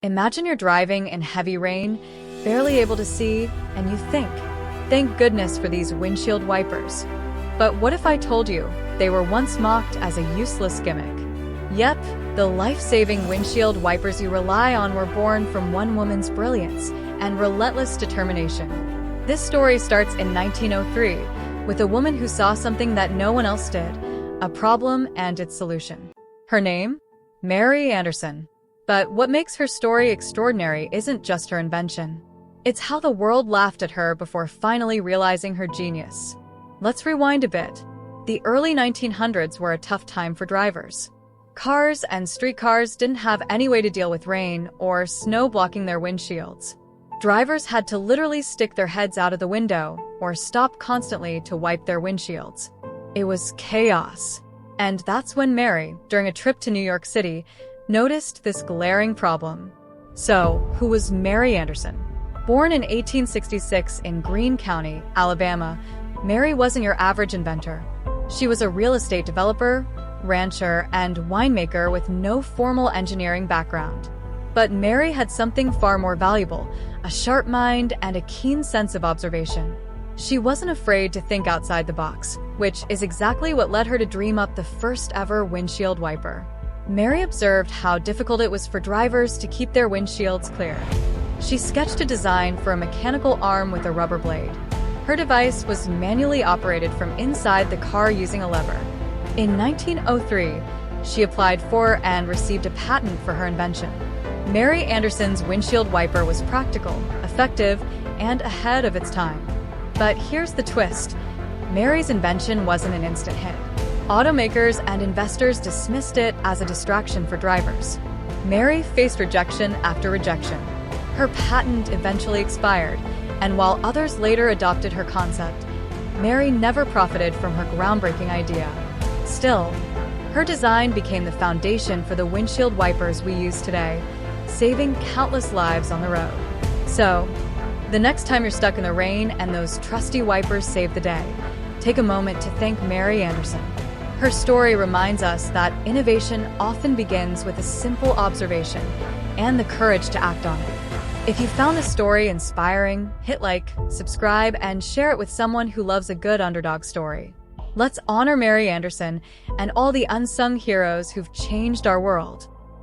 Imagine you're driving in heavy rain, barely able to see, and you think, thank goodness for these windshield wipers. But what if I told you they were once mocked as a useless gimmick? Yep, the life-saving windshield wipers you rely on were born from one woman's brilliance and relentless determination. This story starts in 1903 with a woman who saw something that no one else did, a problem and its solution. Her name? Mary Anderson. But what makes her story extraordinary isn't just her invention. It's how the world laughed at her before finally realizing her genius. Let's rewind a bit. The early 1900s were a tough time for drivers. Cars and streetcars didn't have any way to deal with rain or snow blocking their windshields. Drivers had to literally stick their heads out of the window or stop constantly to wipe their windshields. It was chaos. And that's when Mary, during a trip to New York City, noticed this glaring problem. So, who was Mary Anderson? Born in 1866 in Greene County, Alabama, Mary wasn't your average inventor. She was a real estate developer, rancher, and winemaker with no formal engineering background. But Mary had something far more valuable, a sharp mind and a keen sense of observation. She wasn't afraid to think outside the box, which is exactly what led her to dream up the first ever windshield wiper. Mary observed how difficult it was for drivers to keep their windshields clear. She sketched a design for a mechanical arm with a rubber blade. Her device was manually operated from inside the car using a lever. In 1903, she applied for and received a patent for her invention. Mary Anderson's windshield wiper was practical, effective, and ahead of its time. But here's the twist. Mary's invention wasn't an instant hit. Automakers and investors dismissed it as a distraction for drivers. Mary faced rejection after rejection. Her patent eventually expired, and while others later adopted her concept, Mary never profited from her groundbreaking idea. Still, her design became the foundation for the windshield wipers we use today, saving countless lives on the road. So, the next time you're stuck in the rain and those trusty wipers save the day, take a moment to thank Mary Anderson. Her story reminds us that innovation often begins with a simple observation and the courage to act on it. If you found this story inspiring, hit like, subscribe, and share it with someone who loves a good underdog story. Let's honor Mary Anderson and all the unsung heroes who've changed our world.